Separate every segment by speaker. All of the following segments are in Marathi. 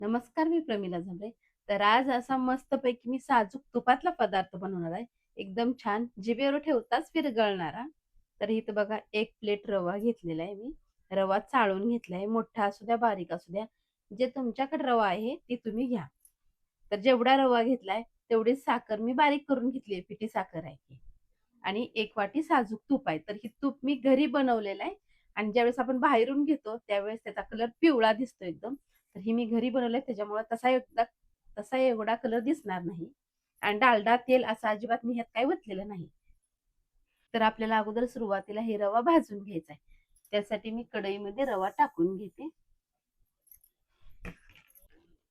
Speaker 1: नमस्कार, मी प्रमिला झांबरे. तर आज असा मस्तपैकी मी साजूक तुपातला पदार्थ बनवणार आहे. एकदम छान जिभेवर ठेवताच विरघळणारा. तर इथं बघा 1 प्लेट रवा घेतलेला आहे मी. रवा चाळून घेतलाय. मोठा असू द्या, बारीक असू द्या. जे तुमच्याकडे रवा आहे ती तुम्ही घ्या. तर जेवढा रवा घेतलाय तेवढीच साखर मी बारीक करून घेतली आहे. पिठी साखर आहे ती. आणि 1 वाटी साजूक तूप आहे. तर हे तूप मी घरी बनवलेलं आहे आणि ज्यावेळेस आपण बाहेरून घेतो त्यावेळेस त्याचा कलर पिवळा दिसतो एकदम. तर ही मी घरी बनवलंय त्याच्यामुळे तसा एवढा कलर दिसणार नाही. आणि डालडा, तेल असं अजिबात मी ह्यात काही ओतलेलं नाही. तर आपल्याला अगोदर सुरुवातीला हे रवा भाजून घ्यायचा आहे. त्यासाठी मी कढईमध्ये रवा टाकून घेते.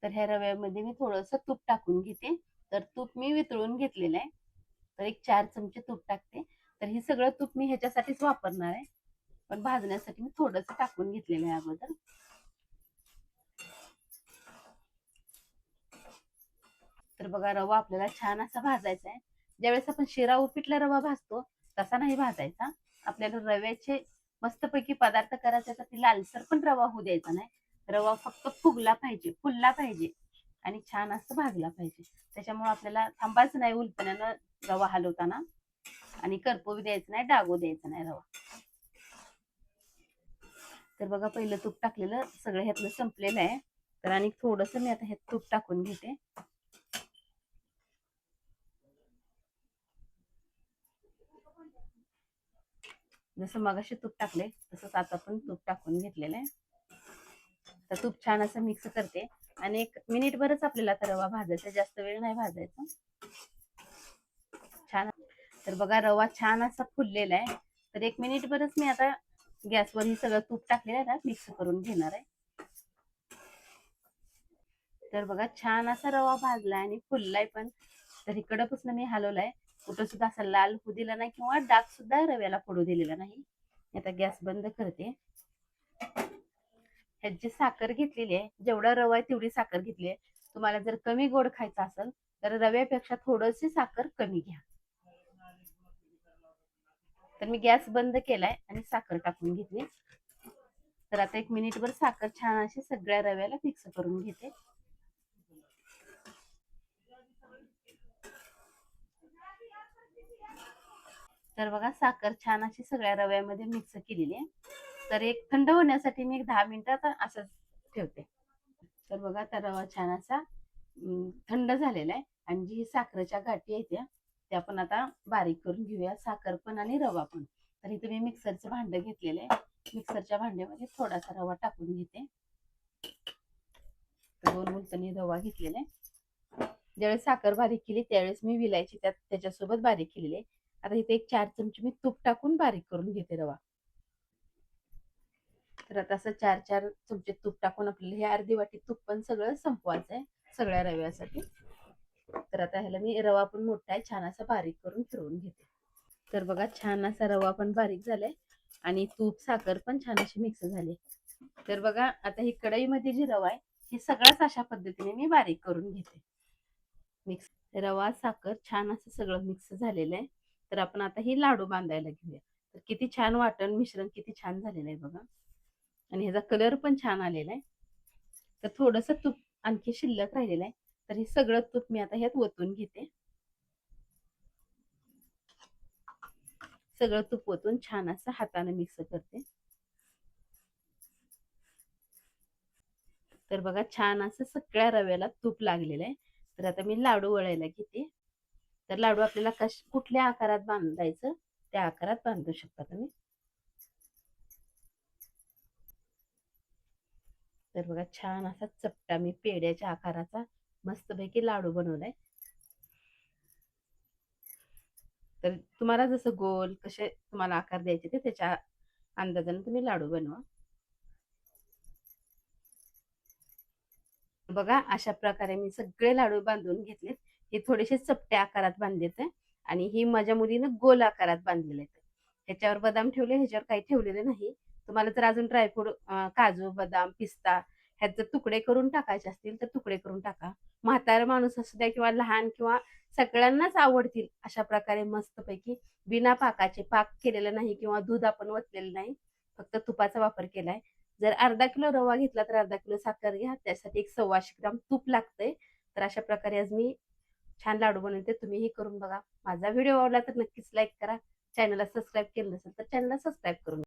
Speaker 1: तर ह्या रव्यामध्ये मी थोडंसं तूप टाकून घेते. तर तूप मी वितळून घेतलेलं आहे. तर एक 4 चमचे तूप टाकते. तर हे सगळं तूप मी ह्याच्यासाठीच वापरणार आहे. पण भाजण्यासाठी मी थोडंसं टाकून घेतलेलं आहे अगोदर. तर बघा रवा आपल्याला छान असा भाजायचा आहे. ज्यावेळेस आपण शिरा उपीटला रवा भाजतो तसा नाही भाजायचा. आपल्याला रव्याचे मस्तपैकी पदार्थ करायचे तर ती लालसर पण रवा होऊ द्यायचा नाही. रवा फक्त फुगला पाहिजे, फुलला पाहिजे आणि छान असं भाजला पाहिजे. त्याच्यामुळे आपल्याला थांबायचं नाही उलटण्यानं रवा हलवताना आणि करपू द्यायचं नाही, डागू द्यायचं नाही रवा. तर बघा पहिलं तूप टाकलेलं सगळं ह्यातलं संपलेलं आहे. तर आणि थोडस मी आता हे तूप टाकून घेते. जसं मगाशी तूप टाकले तसंच आता पण तूप टाकून घेतलेलं आहे. तर तूप छान असं मिक्स करते आणि 1 मिनिटभरच आपल्याला आता रवा भाजायचा, जास्त वेळ नाही भाजायचा. छान. तर बघा रवा छान असा फुललेला आहे. तर 1 मिनिटभरच मी आता गॅसवर ही सगळं तूप टाकलेलं आहे ना मिक्स करून घेणार आहे. तर बघा छान असा रवा भाजलाय आणि फुललाय पण. तर इकडपासून मी हलवलाय. कुठं सुद्धा असा लाल होऊ दिला नाही किंवा डाग सुद्धा रव्याला पडू दिलेला नाही. आता गॅस बंद करते. ह्यात जी साखर घेतलेली आहे, जेवढा रवा आहे तेवढी साखर घेतली आहे. तुम्हाला जर कमी गोड खायचा असेल तर रव्यापेक्षा थोडीशी साखर कमी घ्या. तर मी गॅस बंद केलाय आणि साखर टाकून घेतली. तर आता 1 मिनिटभर साखर छान अशी सगळ्या रव्याला मिक्स करून घेते. तर बघा साखर छान अशी सगळ्या रव्यामध्ये मिक्स केलेली आहे. तर एक थंड होण्यासाठी मी 10 मिनिटात असंच ठेवते. तर बघा आता रवा छान असा थंड झालेला आहे आणि जी साखरेच्या गाठी आहेत त्या पण आता बारीक करून घेऊया. साखर पण आणि रवा पण. तर इथे मी मिक्सरचं भांड घेतलेलं आहे. मिक्सरच्या भांड्यामध्ये थोडासा रवा टाकून घेते. 2 उलटणी रवा घेतलेला आहे. ज्यावेळेस साखर बारीक केली त्यावेळेस मी विलायची त्याच्यासोबत बारीक केलेली आहे. आता इथे एक 4 चमचे मी तूप टाकून बारीक करून घेते रवा. तर आता असं 4-4 चमचे तूप टाकून आपल्याला हे अर्धी वाटी तूप पण सगळं संपवायचं आहे सगळ्या रव्यासाठी. तर आता ह्याला मी रवा पण मोठा आहे छान असा बारीक करून फिरवून घेते. तर बघा छान असा रवा पण बारीक झालाय आणि तूप साखर पण छान अशी मिक्स झाली. तर बघा आता ही कढईमध्ये जी रवा आहे ही सगळंच अशा पद्धतीने मी बारीक करून घेते. मिक्स रवा साखर छान असं सगळं मिक्स झालेलं आहे. तर आपण आता ही लाडू बांधायला घेऊया. तर किती छान वाटण मिश्रण किती छान झालेलं आहे बघा. आणि ह्याचा कलर पण छान आलेला आहे. तर थोडंसं तूप आणखी शिल्लक राहिलेलं आहे. तर हे सगळं तूप मी आता ह्यात ओतून घेते. सगळं तूप ओतून छान असं हाताने मिक्स करते. तर बघा छान असं सगळ्या रव्याला तूप लागलेलं आहे. तर आता मी लाडू वळायला घेते. तर लाडू आपल्याला कुठल्या आकारात बांधायचं त्या आकारात बांधू शकता तुम्ही. तर बघा छान असा चपटा मी पेड्याच्या आकाराचा मस्तपैकी लाडू बनवलाय. तर तुम्हाला जसं गोल कसे तुम्हाला आकार द्यायचे ते त्याच्या अंदाजाने तुम्ही लाडू बनवा. बघा अशा प्रकारे मी सगळे लाडू बांधून घेतलेत. हे थोडेसे चपट्या आकारात बांधलेत आणि ही माझ्या मुलीनं गोल आकारात बांधलेले आहेत. ह्याच्यावर बदाम ठेवले, ह्याच्यावर काही ठेवलेले नाही. तुम्हाला जर अजून ड्रायफ्रूट काजू, बदाम, पिस्ता ह्याचे तुकडे करून टाकायचे असतील तर तुकडे करून टाका. म्हातारा माणूस असू द्या किंवा लहान किंवा सगळ्यांनाच आवडतील अशा प्रकारे मस्तपैकी बिना पाकाचे, पाक केलेला नाही किंवा दूध आपण ओतलेलं नाही. फक्त तुपाचा वापर केलाय. जर अर्धा किलो रवा घेतला तर अर्धा किलो साखर घ्या. त्यासाठी एक 125 ग्राम तूप लागतंय. तर अशा प्रकारे आज मी छान लाडू बनवते. तुम्हीही करून बघा. माझा व्हिडिओ आवडला तर नक्कीच लाईक करा. चॅनलला सबस्क्राईब केलं नसेल तर चॅनलला सबस्क्राईब करून